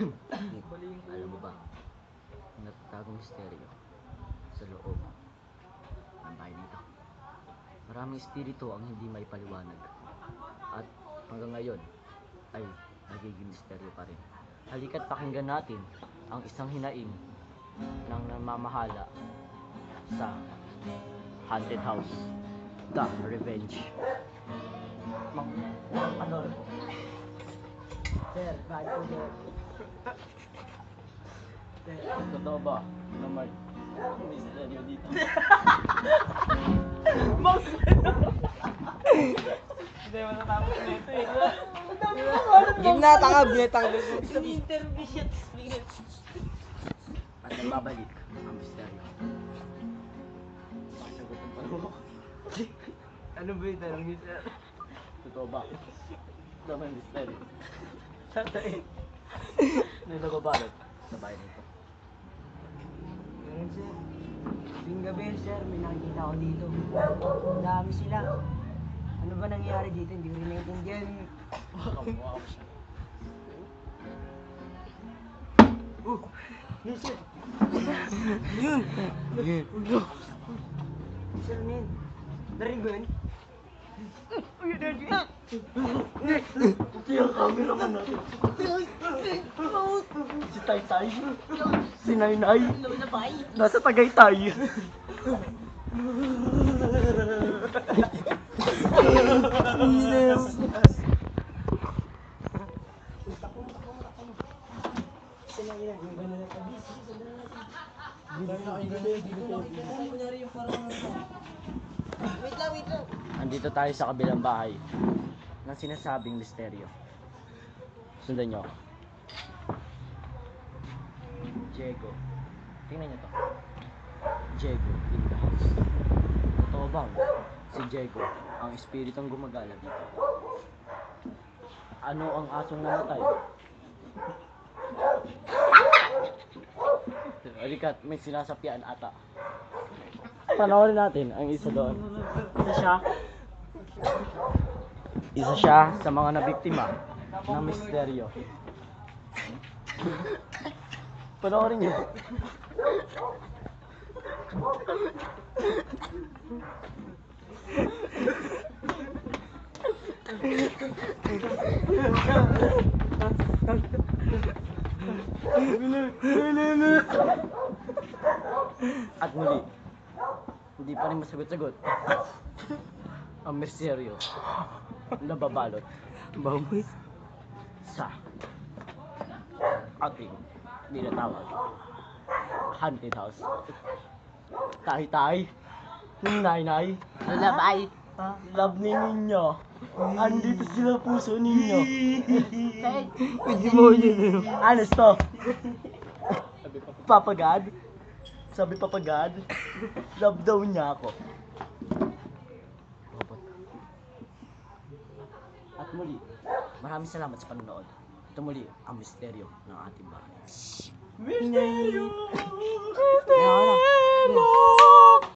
Alam mo ba, natatagong misteryo sa loob ng bahay nito. Maraming espiritu ang hindi maipaliwanag. At hanggang ngayon ay nagiging misteryo pa rin. Halika't pakinggan natin ang isang hinaing ng namamahala sa Haunted House, The Revenge. Ano? Sir, bakit po sir? Totoo ba na may misteryo dito? Boss! Hindi mo natapos dito eh. Gimna, tanga, binetang gusto. Ini-interview siya, explain. At nagbabalik ang misteryo. Sagot ang tanong. Ano ba yung tanong niya, sir? Totoo ba? Ito may misteryo. Tatain. May nagbabalot sa bahay nito. Meron sir. Tuwing gabi sir, may nakikita ko dito. Ang dami sila. Ano ba nangyayari dito? Hindi ko rin naiintindihan. Kamukha ko siya. Yun sir. Yun! Sir, ano yun? Narinig ba yun? Ito yung cameraman natin. Si Taytay. Si Naynay. Nasa Tagaytay. Wait lang. Andito tayo sa kabilang bahay ng sinasabing misteryo. Sundan nyo. Diego. Tingnan nyo to. Diego in the house. Totoo bang si Diego ang espiritong gumagala dito? Ano ang asong namatay? Alikat, may sinasapian ata. Panoorin natin ang isa doon. Isa siya sa mga nabiktima ng misteryo. Panoorin niyo. At muli, hindi pa rin masagot-sagot ang misteryo na babalot Baboy. sa ating dinatawag Haunted House. Tay-tay, Nay-nay, Lalabay. love ni ninyo. Andito sila puso ninyo. Pwede mo yun. Ano to? Papagad? Sabi papagad? Love daw niya ako. Robot. At muli, maraming salamat sa panonood. Ito muli ang misteryo ng ating bahay. Misteryo! Kaya